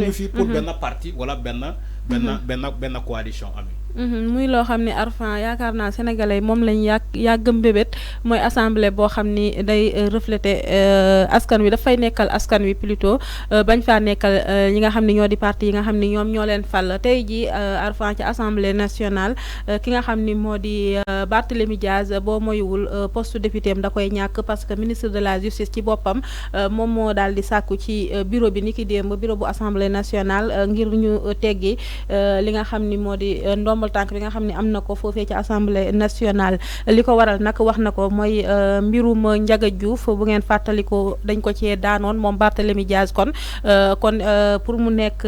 ñu fi pour benn parti wala benn coalition ami. muy loo xam ne Arfan yaakaar naa sénégalais moom lañ yàgg mbébét mooy assemblée boo xam ni day refléter askan wi dafay nekkal askan wi plutôt bañ faa nekkal ñi nga xam ne ñoo di parti yi nga xam ni ñoom ñoo leen fal tey ji Arfan ci assemblée nationale ki nga xam ni moo di Barthélémy Diaz boo moywul poste député am da koy ñàkk parce que ministre de la justice ci boppam moom moo daal di sàkku ci bureau bi ni ki démb bureau bu assemblée nationale ngir ñu teggi li nga xam ni moo di ndombal tànk bi nga xam ne am na ko foofee ci assemblée nationale li ko waral nag wax na ko mooy mbirum Ndiaga Diouf bu ngeen fàttaliko dañ ko cee daanoon moom Barthélémy Diaz kon pour mu nekk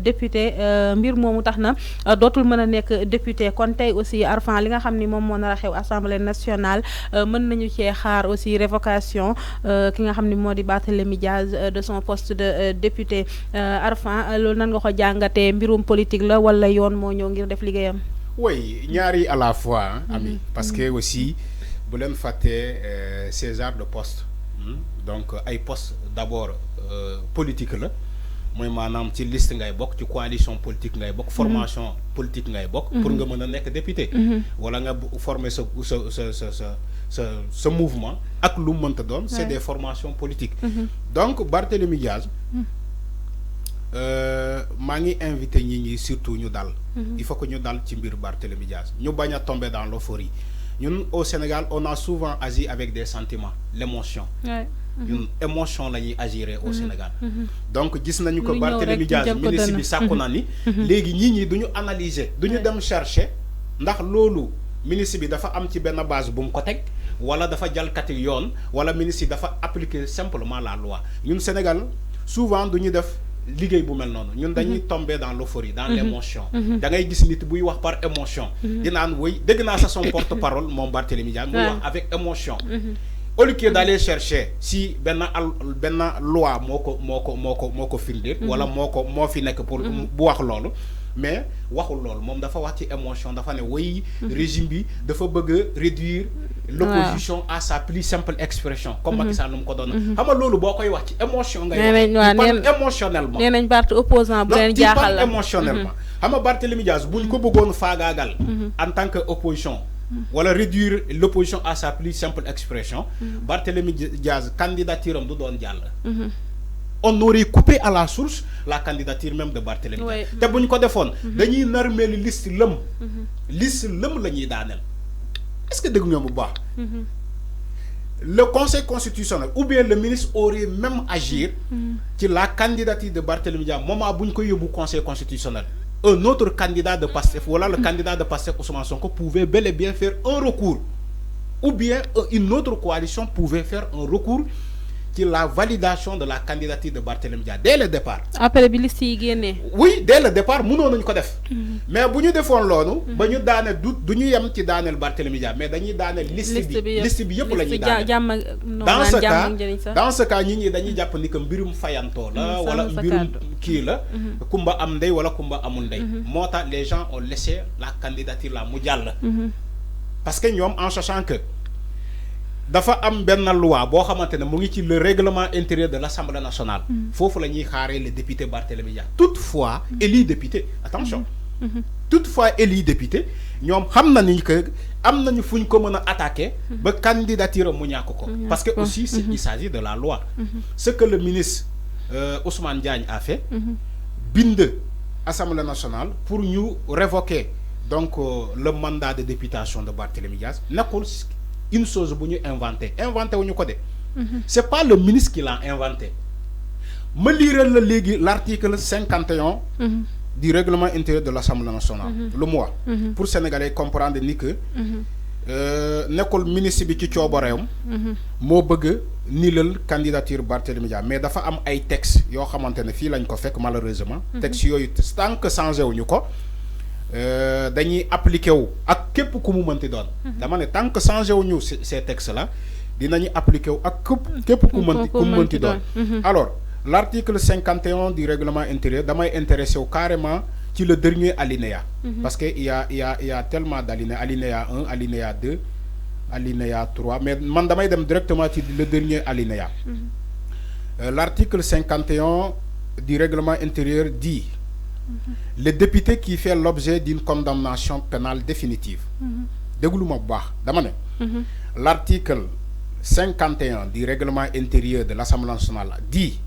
député mbir moomu tax na dootul mën a nekk député kon tey aussi Arfan li nga xam ni moom moo nar a xew assemblée nationale mën nañu cee xaar aussi révocation ki nga xam ni moo di Barthélémy Diaz de son poste de député Arfan loolu nan nga ko jàngatee mbirum politique la wala yoon moo ñëw ngir def liggéeyam. Oui, ñaari à la fois hein, ami parce que aussi bu leen fàttee ces genres de poste donc ay poste d'abord politique la mooy maanaam ci liste ngay bokk ci coalition politique ngay bokk formation politique ngay bokk pour nga mën a nekk député wala nga former sa mouvement ak lu mu mënta doon c'est des formations politiques donc Barthélémy Diaz maa ngi invité ñi surtout ñu dal il faut que ñu dal ci mbir Barthélémy Diaz ñu bañ a tomber dans l'euphorie ñun au Sénégal on a souvent agi avec des sentiments l'émotion ñun émotion la ñuy agir au Sénégal donc gis nañu ko Barthélémy Diaz ministre bi sàkku na ni léegi ñi duñu analyser duñu dem chercher ndax loolu ministre bi dafa am ci benn base bu mu ko teg wala dafa jalkati yoon wala ministre bi dafa appliquer simplement la loi ñun Sénégal souvent duñu def liggéey bu mel noonu ñun dañuy tomber dans l'euphorie dans l'émotion da ngay gis nit buy wax par émotion di naan woy dégg naa sa son porte-parole moom Barthélémy Diaz muy wax avec émotion au lieu d'aller chercher si benn loi moo ko firndeer wala moo fi nekk pour bu wax loolu mais waxul loolu moom dafa wax ci émotion dafa ne woy régime bi dafa bëgg réduire l'opposition à sa plus simple expression comme Macky Sall nu mu ko doon xam nga loolu boo koy wax ci émotion ngay wax émotionnellement nee nañ parti opposant bu leen jaaxal la émotionnellement xam nga Barthélémy Diaz buñ ko bëggoon faagaagal en tant que opposition wala réduire l'opposition à sa plus simple expression Barthélémy Diaz candidature am du doon jàll on aurait coupé à la source la candidature même de Barthélémy Diaz te buñ ko defoon dañuy narmeeli liste lëm la ñuy daaneel est-ce que dégg nga bu baax le conseil constitutionnel ou bien le ministre aurait même agir ci la candidature de Barthélémy Diaz moment buñ ko yóbbu conseil constitutionnel un autre candidat de Pastef voilà le candidat de Pastef Ousmane Sonko pouvait bel et bien faire un recours ou bien une autre coalition pouvait faire un recours ci la validation de la candidature de Barthélémy Diaz dès le départ. après bi liste yi génnee. oui dès le départ mënoon nañu ko def. mais bu ñu defoon loolu. ba ñu daaneel du ñu yem ci daaneel Barthélémy Diaz mais dañuy daaneel. liste bi yëpp la ñuy daaneel. dans ce cas ñi dañuy jàpp ni que mbirum fayantoo la. wala mbirum kii la. kumba am ndey wala kumba amul ndey. moo tax les gens ont laissé la candidature là mu jàll. parce que ñoom en sachant que. dafa am benn loi boo xamante ne mu ngi ci le règlement intérieur de l'Assemblée nationale foofu la ñuy xaaree le député Barthélémy Diaz toutefois élu député attention toutefois élu député ñoom xam na ni que am nañu fu ñu ko mën a attaquer ba candidature mu ñàkk ko parce que aussi il s'agit de la loi ce que le ministre Ousmane Diagne a fait bind Assemblée nationale pour ñu révoquer donc le mandat de députation de Barthélémy Diaz nekkul une chose bu ñu inventé wuñu ko de c'est pas le ministre qui l'a inventé ma liiral la léegi l'article 51 du règlement intérieur de l'Assemblée nationale lu mu wax pour sénégalais comprendre ni que nekkul ministre bi ci coobareem moo bëgg nilal candidature Barthélémy Diaz mais dafa am ay textes yoo xamante ne fii lañ ko fekk malheureusement textes yooyu tant que changé wuñu ko dañuy appliqué wu ak képp ku mu mënti doon dama ne tant que changé wu ñu ces textes là dinañu appliqué wu ak képp ku mu mënti doon alors l'article 51 du règlement intérieur damay intéressé wu carrément ci le dernier alinéa parce que il y a tellement d'alinéa alinéa 1 alinéa 2 alinéa 3 mais man damay dem directement ci le dernier alinéa l'article 51 du règlement intérieur dit le député qui fait l'objet d'une condamnation pénale définitive. L'article 51 du règlement intérieur de l'Assemblée nationale dit,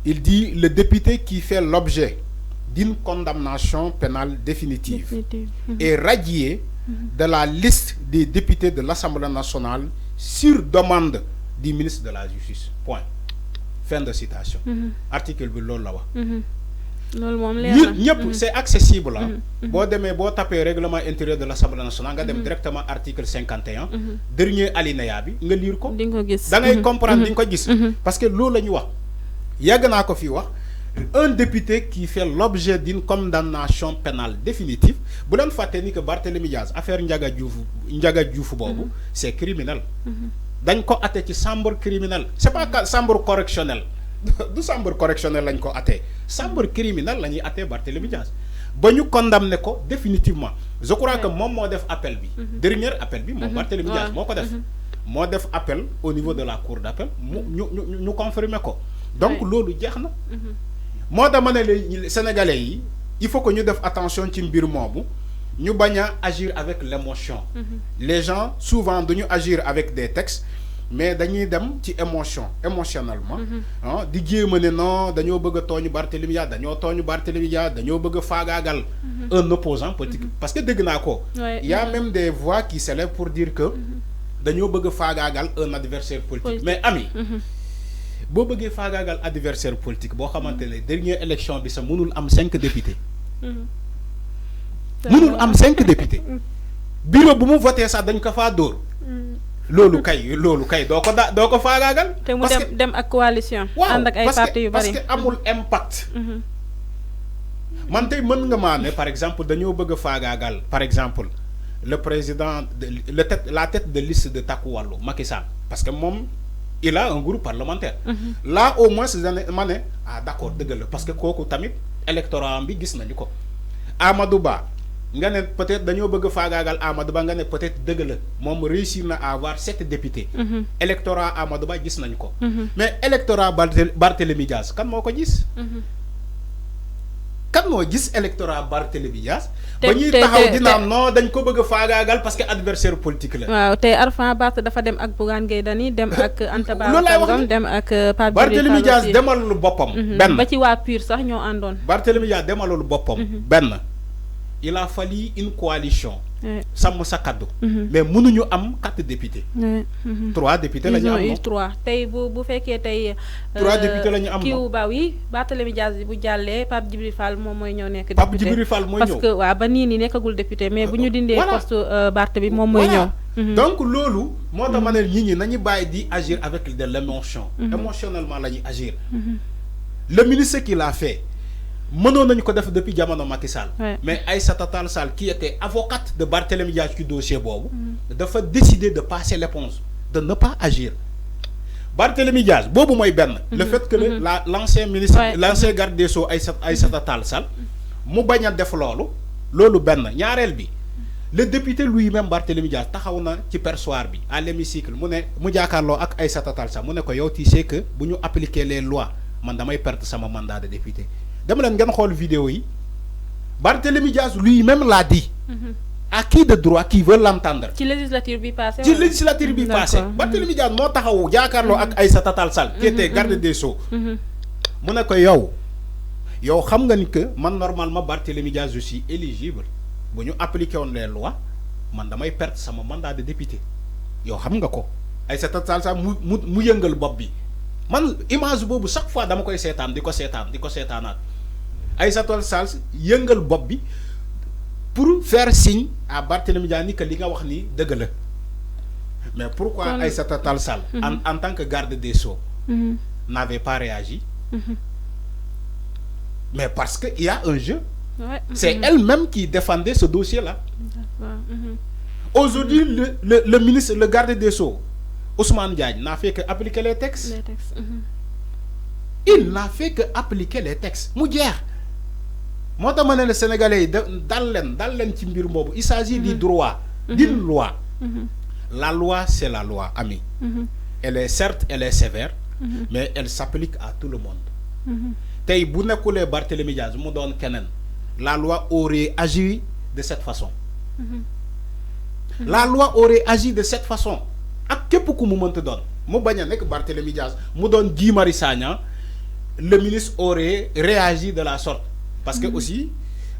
il dit le député qui fait l'objet d'une condamnation pénale définitive est radié de la liste des députés de l'Assemblée nationale sur demande du ministre de la Justice. Point. Fin de citation. Article bi loolu la wax. C'est accessible. Boo demee boo tapé règlement intérieur de l'Assemblée nationale nga dem directement article 51. Dernier alinéa bi nga lire ko. Da ngay comprendre di nga ko gis. Parce que loolu la ñu wax. Yàgg naa ko fi wax. Un député qui fait l'objet d'une condamnation pénale définitive, bu leen fàtte ni que Barthélémy Diaz affaire Ndiaga Diouf boobu c'est criminel. Dañ ko atte ci chambre criminelle. C'est pas chambre correctionnelle. Du chambre correctionnelle lañ ko atte. Chambre criminelle la ñuy atte Barthélémy Diaz. Ba ñu condamné ko définitivement. Je crois que moom moo def appel bi. Dernier appel bi moom Barthélémy Diaz moo ko def. Moo def appel au niveau de la cour d'appel ñu confirmer ko. Donc loolu jeex na. Moi, les Sénégalais, il faut que nous fassions attention à mbir moomu ñu baña agir avec l'émotion. Les gens souvent dañu agir avec des textes mais dañuy dem ci émotionnellement. Di jéem ne non dañoo bëgg a tooñ Barthélémy Dias dañoo tooñ Barthélémy Dias dañoo bëgg a faagaagal un opposant politique. Parce que dégg naa ko. Il y a même des voix qui s'élèvent pour dire que dañoo bëgg a faagaagal un adversaire politique. Mais ami. Boo bëggee faagaagal adversaire politique boo xamante ne dernière élection bi sa mënul am 5 députés. Mënul am 5 députés. Bureau bu mu voté sax dañ ko faa dóor. Loolu kay doo ko faagaagal. te mu dem ak coalition. ànd ak ay parti yu bari parce que amul impact. Man tey mën nga maa ne par exemple dañoo bëgg a faagaagal par exemple le président la tête de liste de Takku Wallu Macky Sall parce que moom. Il a un groupe parlementaire. Là, au moins, c'est d'accord, parce que kooku tamit électorat bi gis nañu ko. Amadou Ba, nga ne peut-être dañoo bëgg faagaagal Amadou Ba nga ne peut-être dëgg la moom réussir na à avoir 7 députés. Électorat Amadou Ba gis nañu ko. Mais électorat Barthélémy Dias kan moo ko gis. Kan moo gis électorat Barthélémy Dias ba ñuy taxaw di naan non dañ ko bëgg a faagaagal parce que adversaire politique la. waaw tey Arfan Barth dafa dem ak Bougane Gueye Dany dem ak Anta Babacar Ngom dem ak Pape Barthélémy Dias demalul boppam. benn ba ci waa PUR sax ñoo àndoon. Barthélémy Dias demalul boppam. benn il a fallu une coalition. sàmm sa kaddu. mais mënuñu am 4 députés. 3 députés la ñu am moom 3 tey bu fekkee tey. 3 députés la ñu am kiiwu baaw yi Barthélémy Dias bu jàllee Pape Djibril Fall moom mooy ñëw nekk. Pape Djibril Fall mooy ñëw parce que waaw ba nii nekkagul député mais bu ñu dindee poste Barth bi moom mooy ñëw. donc loolu moo tax ma ne nit ñi nañu bàyyi di agir avec de l'émotion. émotionnellement la ñuy agir. Le ministre qui l'a fait. Mënoon nañu ko def depuis jamono Macky Sall. Mais Aïssata Tall Sall qui était avocate de Barthélémy Dias ci dossier boobu. dafa décider de passer l'éponge de ne pas agir. Barthélémy Dias boobu mooy benn. le fait que l'ancien ministre l'ancien garde des Sceaux Aïssata Tall Sall mu bañ a def loolu benn ñaareel bi. Le député lui-même Barthélémy Dias taxaw na ci perchoir bi à l'hémicycle mu jàkkaarloo ak Aïssata Tall Sall mu ne ko yow tu sais que bu ñu appliquer les lois man damay perdre sama mandat de député. Dama leen ngeen xool vidéo yi Barthélémy Dias lui-même l'a dit. À qui de droit qui veut l'entendre. Ci législature bi passé. Ci législature bi passé. Barthélémy Dias moo taxaw jàkkaarloo ak Aïssata Tall Sall qui était garde des Sceaux. mu ne ko yow xam nga ni que man normalement Barthélémy Dias je suis éligible bu ñu appliqué woon les lois man damay perdre sama mandat de député yow xam nga ko Aïssata Tall Sall mu yëngal bopp bi man image boobu chaque fois dama koy seetaan di ko seetaanaat Aïssata Tall Sall yëngal bopp bi pour faire signe à Barthélémy Dias ni que li nga wax ni dëgg la mais pourquoi Aïssata Tall Sall en tant que garde des Sceaux n'avait pas réagi mais parce que il y a un jeu. C'est elle-même qui défendait ce dossier-là. Aujourd'hui le ministre le garde des Sceaux Ousmane Diagne n'a fait que appliquer les textes. Il n'a fait que appliquer les textes mu jeex moo tax ma ne le Sénégalais yi dal leen ci mbir boobu il s'agit du droit d'une loi. La loi c'est la loi ami. Elle est certes sévère mais elle s'applique à tout le monde. tey bu nekkulee Barthélémy Dias mu doon keneen la loi aurait agi de cette façon. La loi aurait agi de cette façon ak képp ku mu mënta doon mu bañ a nekk Barthélémy Dias mu doon Guy Marius Sagna le ministre aurait réagi de la sorte parce que aussi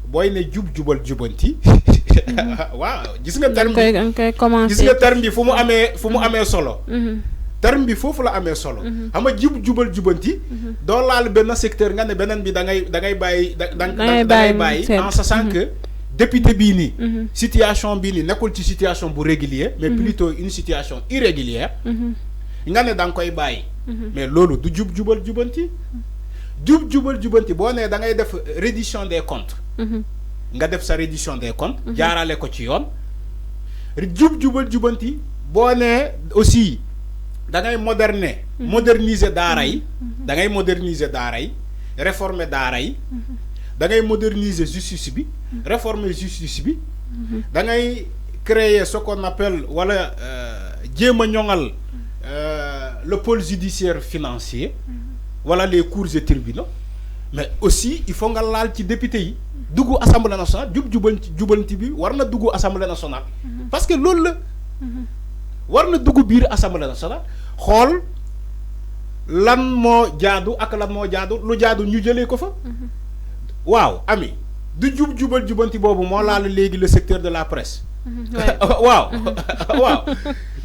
booy ne jubal jubanti waaw gis nga terme bi gis nga terme bi fu mu amee solo terme bi foofu la amee solo xam nga jubal jubanti doo laal benn secteur nga ne beneen bi da ngay bàyyi en sachant que député bii nii situation bii nii nekkul ci situation bu régulier mais plutôt une situation irrégulière nga ne da nga koy bàyyi mais loolu du jubal jubanti jubal jubanti boo nee da ngay def reddition des comptes nga def sa reddition des comptes jaarale ko ci yoon jubal jubanti boo nee aussi da ngay moderniser daara yi da ngay moderniser daara yi réformer daara yi da ngay moderniser justice bi réformer justice bi da ngay créer ce qu'on appelle wala jéem a ñoŋal le pôle judiciaire financier wala les cours et tribunaux mais aussi il faut nga laal ci député yi dugg assemblée nationale jubanti bi war na dugg assemblée nationale parce que loolu la war na dugg biir assemblée nationale xool lan moo jaadu ak lan moo jaadu lu jaadu ñu jëlee ko fa waaw ami du jubal jubanti boobu moo laal léegi le secteur de la presse waaw waaw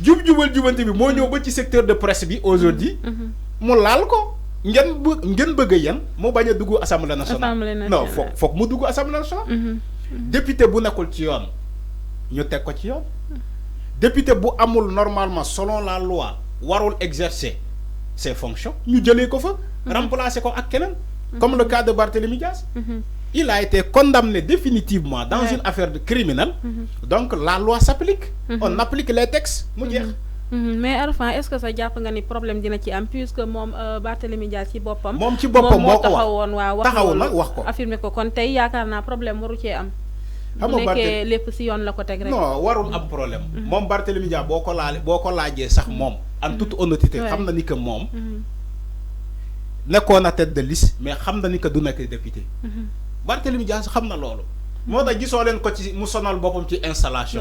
jubal jubanti bi moo ñëw ba ci secteur de presse bi aujourd'hui mu laal ko ngeen bëgg a yan mu bañ a dugg assemblée nationale non foog mu dugg assemblée nationale député bu nekkul ci yoon ñu teg ko ci yoon député bu amul normalement selon la loi warul exercer ses fonctions ñu jëlee ko fa remplacer ko ak keneen comme le cas de Barthélémy Dias il a été condamné définitivement dans une affaire criminelle donc la loi s'applique on applique les textes mu jeex mais Arfan est-ce que ça jàpp nga ni problème dina ci am puisque moom Barthélémy Dias ci boppam moo ko taxawoon waaw taxaw nag wax ko affirmé ko kon tey yaakaar naa problème waru cee am bu nekkee lépp si yoon la ko teg rek non warul am problème moom Barthélémy Dias boo ko laajee sax moom en toute honnêteté xam na ni que moom nekkoon na tête de liste mais xam na ni que du nekk député Barthélémy Dias xam na loolu moo tax gisoo leen ko ci mu sonal boppam ci installation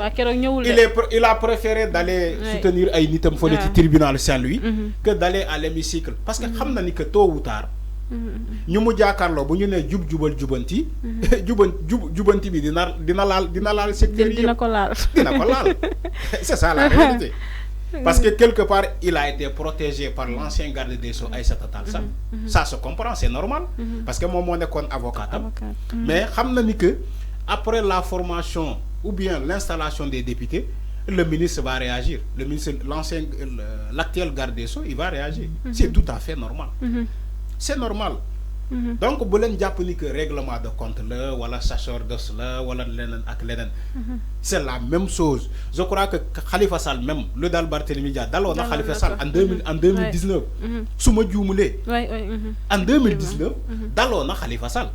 il a préféré d'aller soutenir ay nitam fële ci tribunal Saint-Louis que d'aller à l'hémicycle parce que xam na ni que tôt ou tard ñu mu jàkkaarloo bu ñu nee jubal jubanti jubanti bi dina laal secteur yi dina ko laal c'est ça la réalité parce que quelque part il a été protégé par l'ancien garde des Sceaux Aïssata Tall Sall ça se comprend c'est normal parce que moom moo nekkoon avocat mais xam na ni que après la formation ou bien l'installation des députés le ministre va réagir le ministre l'actuel garde des Sceaux il va réagir c'est tout à fait normal c'est normal donc bu leen jàpp ni que règlement de compte la wala chasseur d'os la wala leneen ak leneen c'est la même chose je crois que Khalifa Sall même lu daal Barthélémy Dias daloo na Khalifa Sall en 2019 su ma juumulee en 2019 daloo na Khalifa Sall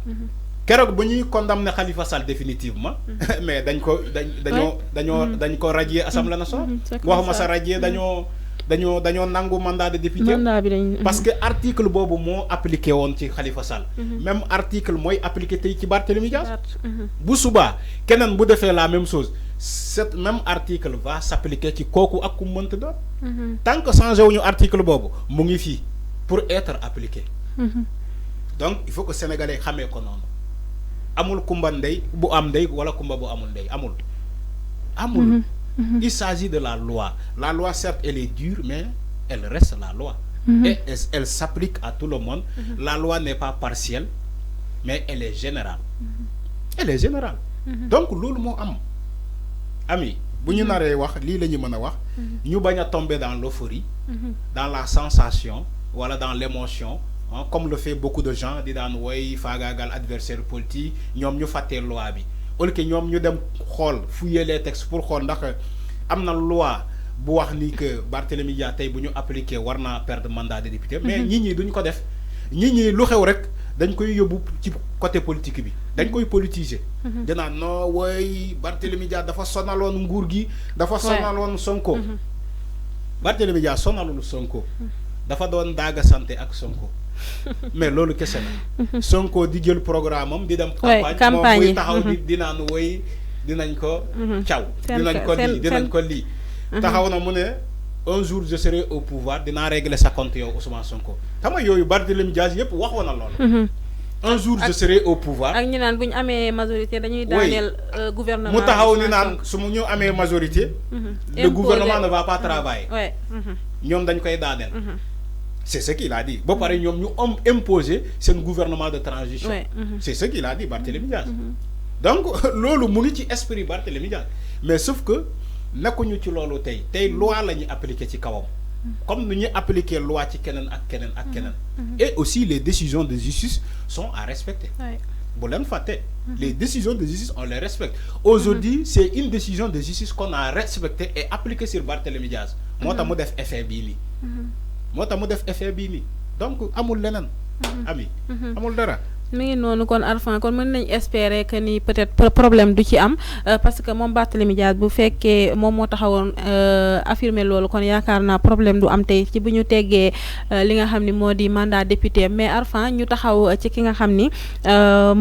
keroog bu ñuy condamné Khalifa Sall définitivement mais dañ ko radier Assemblée nationale waxuma sa radier dañoo nangu mandat de député parce que article boobu moo appliqué woon ci Khalifa Sall même article mooy appliqué tey ci Barthélémy Dias bu subaa keneen bu defee la même chose cet même article va s'appliquer ci kooku ak ku mënta doon tant que changé wuñu article boobu mu ngi fii pour être appliqué donc il faut que sénégalais xamee ko noonu amul kumba ndey bu am ndey wala kumba bu amul ndey amul il s'agit de la loi. La loi, certes, elle est dure, mais elle reste la loi. Et elle s'applique à tout le monde. La loi n'est pas partielle, mais elle est générale. Elle est générale. Donc, loolu moo am. Ami, bu ñu naree wax lii la ñu mën a wax. ñu bañ a tomber dans l'euphorie, dans la sensation, wala dans l'émotion, comme le fait beaucoup de gens di daan woy faagaagal adversaire politique ñoom ñu fàttee loi bi. au lieu que ñoom ñu dem xool fouiller les textes pour xool ndax am na loi bu wax ni que Barthélémy Dias tey bu ñu appliqué war naa perdre mandat de député mais ñi duñ ko def ñi lu xew rek dañ koy yóbbu ci côté politique bi dañ koy politiser dinaa non wooy Barthélémy Dias dafa sonaloon nguur gi dafa sonaloon Sonko Barthélémy Dias sonalul Sonko dafa doon daaga santé ak Sonko mais loolu kese la. Sonko di jël programme am di dem. campagne moom buy taxaw di naan woy dinañ ko. caw dinañ ko lii. taxaw na mu ne un jour je serai au pouvoir dinaa régler sa compte yow Ousmane Sonko xam nga yooyu Barthélémy Dias yëpp waxoon na loolu. un jour je serai au pouvoir. ak ñu naan bu ñu amee majorité dañuy daaneel gouvernement. mu taxaw ni naan su mu ñu amee majorité. le gouvernement ne va pas travailler. ñoom dañ koy daaneel. c'est ce qu'il a dit ba pare ñoom ñu imposer seen gouvernement de transition. C'est ce qu'il a dit Barthélémy Dias. donc loolu mu ngi ci esprit Barthélémy Dias mais sauf que nekkuñu ci loolu tey loi la ñuy appliquer ci kawam. comme nous appliquer loi ci keneen ak keneen ak keneen. Et aussi les décisions de justice sont à respecter. Bu leen fàtte. Les décisions de justice on les respecte. Aujourd'hui c'est une décision de justice qu'on a respectée et appliquée sur Barthélémy Dias. moo tax mu def effet bii nii. moo tax mu def effet bii nii donc amul leneen. ami amul dara. mi ngi noonu kon Arfan kon mën nañ espérer que ni peut-être problème du ci am parce que moom Barthélémy Dias bu fekkee moom moo taxawoon affirmer loolu kon yaakaar naa problème du am tey ci bu ñu teggee li nga xam ni moo di mandat député mais Arfan ñu taxaw ci ki nga xam ni